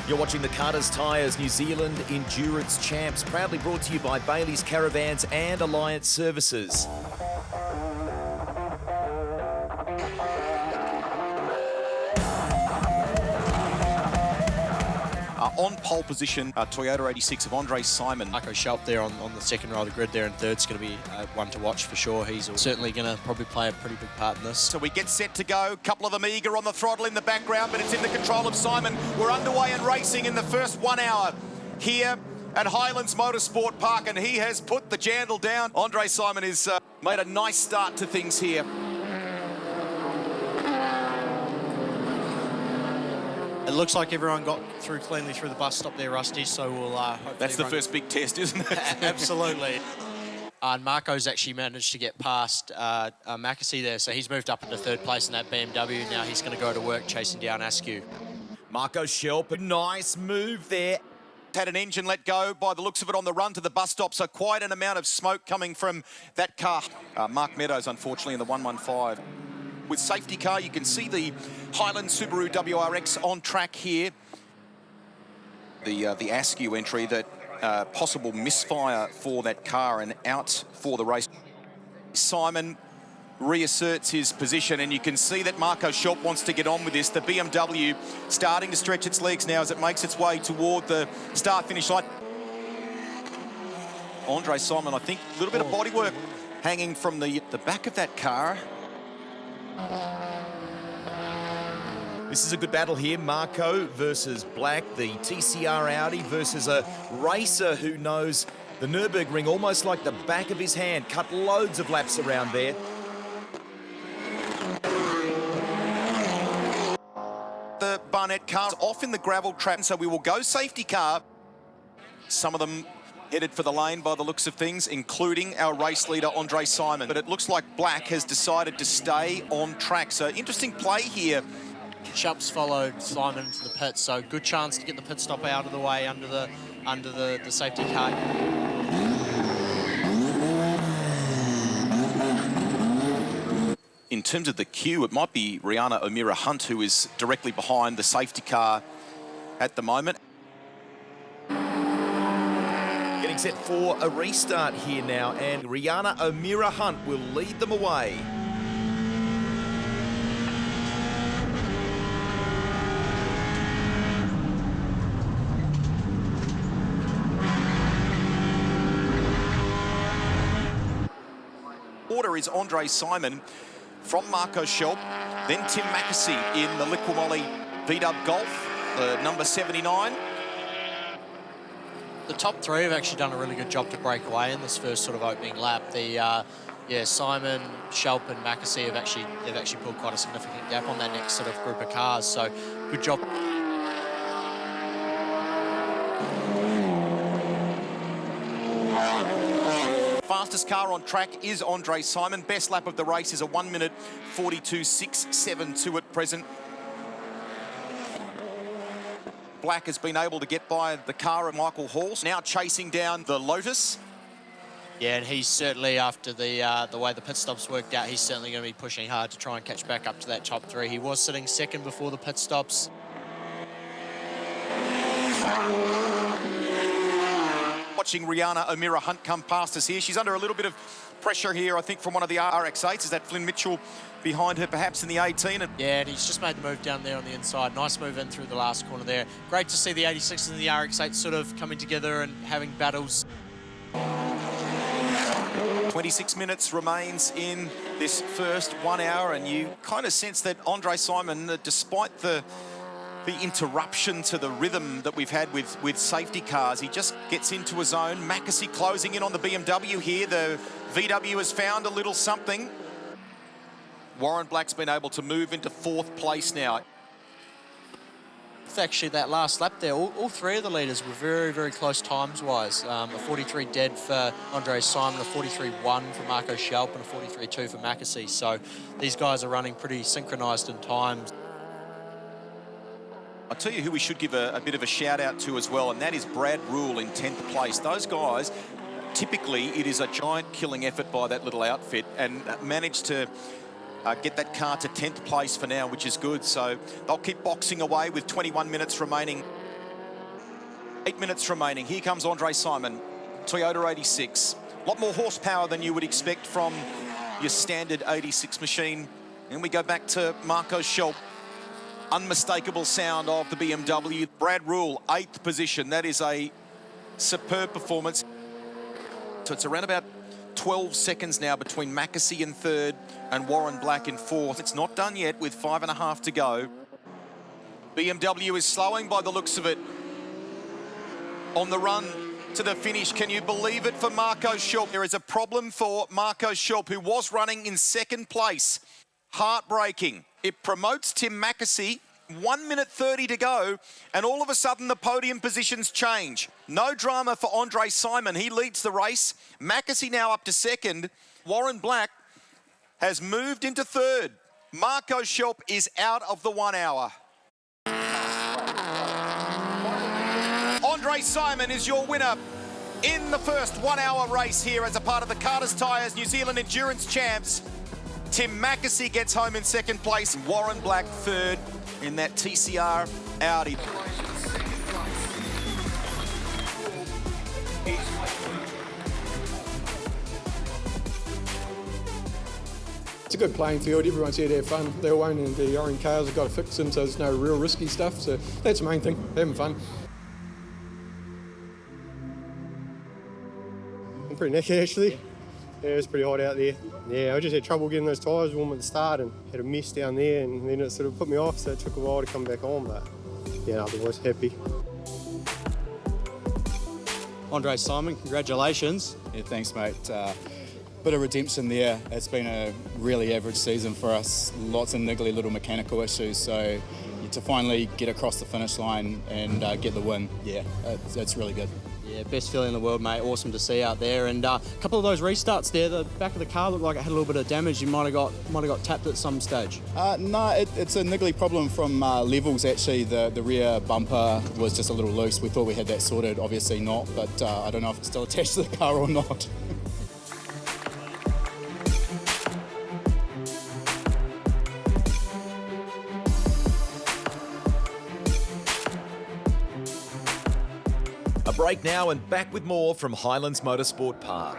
You're watching the Tyres New Zealand Endurance Champs, proudly brought to you by Bailey's Caravans and Alliance Services. On pole position, Toyota 86 of Andre Simon. Marco Schelp there on the second row of the grid there, and third's going to be one to watch for sure. He's certainly going to probably play a pretty big part in this. So we get set to go. A couple of them eager on the throttle in the background, but it's in the control of Simon. We're underway and racing in the first 1 hour here at Highlands Motorsport Park, and he has put the jandle down. Andre Simon has made a nice start to things here. It looks like everyone got through cleanly through the bus stop there, Rusty, so we'll hopefully... That's the first big test, isn't it? Absolutely. And Marco's actually managed to get past Mackesy there, so he's moved up into third place in that BMW. Now he's going to go to work chasing down Askew. Marco Schelp, a nice move there. Had an engine let go by the looks of it on the run to the bus stop, so quite an amount of smoke coming from that car. Mark Meadows, unfortunately, in the 115. With safety car, you can see the Highland Subaru WRX on track here. The Askew entry, that possible misfire for that car and out for the race. Simon reasserts his position, and you can see that Marco Schelp wants to get on with this. The BMW starting to stretch its legs now as it makes its way toward the start-finish line. Andre Simon, I think, a little bit of bodywork hanging from the back of that car. This is a good battle here. Marco versus Black, the TCR Audi versus a racer who knows the Nürburgring almost like the back of his hand. Cut loads of laps around there. The Barnett car off in the gravel trap, so we will go safety car. Some of them headed for the lane by the looks of things, including our race leader, Andre Simon. But it looks like Black has decided to stay on track. So interesting play here. Schelp's followed Simon to the pit, so good chance to get the pit stop out of the way under the safety car. In terms of the queue, it might be Rihanna O'Meara Hunt who is directly behind the safety car at the moment. Getting set for a restart here now, and Rihanna O'Meara Hunt will lead them away. Order is Andre Simon from Marco Schelp, then Tim Mackesy in the Liquimolli VW Golf, number 79. The top three have actually done a really good job to break away in this first sort of opening lap. Simon, Schelp and Mackesy have actually pulled quite a significant gap on that next sort of group of cars, so good job. Fastest car on track is Andre Simon. Best lap of the race is a 1 minute 42.672 at present. Black has been able to get by the car of Michael Hall, now chasing down the Lotus. Yeah, and he's certainly, after the way the pit stops worked out, he's certainly going to be pushing hard to try and catch back up to that top three. He was sitting second before the pit stops. Watching Rihanna O'Meara Hunt come past us here. She's under a little bit of pressure here, I think, from one of the RX-8s. Is that Flynn Mitchell behind her, perhaps in the 18? Yeah, and he's just made the move down there on the inside. Nice move in through the last corner there. Great to see the 86 and the RX-8 sort of coming together and having battles. 26 minutes remains in this first 1 hour, and you kind of sense that Andre Simon, despite the interruption to the rhythm that we've had with safety cars, he just gets into his own. Mackesy closing in on the BMW here. The VW has found a little something. Warren Black's been able to move into fourth place now. Actually, that last lap there, all three of the leaders were very, very close times-wise. A 43 dead for Andre Simon, a 43.1 for Marco Schelp, and a 43.2 for Mackesy. So these guys are running pretty synchronised in times. I'll tell you who we should give a bit of a shout out to as well, and that is Brad Rule in 10th place. Those guys, typically it is a giant killing effort by that little outfit, and managed to get that car to 10th place for now, which is good. So they'll keep boxing away with 21 minutes remaining. 8 minutes remaining. Here comes Andre Simon, Toyota 86. A lot more horsepower than you would expect from your standard 86 machine. And we go back to Marco Schelp. Unmistakable sound of the BMW. Brad Rule, 8th position. That is a superb performance. So it's around about 12 seconds now between Mackesy in 3rd and Warren Black in 4th. It's not done yet with 5.5 to go. BMW is slowing by the looks of it. On the run to the finish, can you believe it for Marco Schelp? There is a problem for Marco Schelp, who was running in 2nd place. Heartbreaking. It promotes Tim Mackesy. 1 minute 30 to go, and all of a sudden the podium positions change. No drama for Andre Simon. He leads the race. Mackesy now up to 2nd. Warren Black has moved into 3rd. Marco Schelp is out of the 1 hour. Andre Simon is your winner in the first 1 hour race here as a part of the Carter's Tyres New Zealand Endurance Champs. Tim Mackesy gets home in 2nd place. Warren Black 3rd in that TCR Audi. It's a good playing field. Everyone's here to have fun. They're all owning the orange cars. They've got to fix them, so there's no real risky stuff. So that's the main thing, having fun. I'm pretty knackered actually. Yeah, it was pretty hot out there. Yeah, I just had trouble getting those tyres warm at the start and had a mess down there, and then it sort of put me off, so it took a while to come back on, but yeah, otherwise happy. Andre Simon, congratulations. Yeah, thanks, mate. Bit of redemption there. It's been a really average season for us. Lots of niggly little mechanical issues, so to finally get across the finish line and get the win, yeah, it's really good. Yeah, best feeling in the world, mate. Awesome to see out there. And a couple of those restarts there, the back of the car looked like it had a little bit of damage. You might have got tapped at some stage. No, it's a niggly problem from levels, actually. The rear bumper was just a little loose. We thought we had that sorted, obviously not, but I don't know if it's still attached to the car or not. A break now and back with more from Highlands Motorsport Park.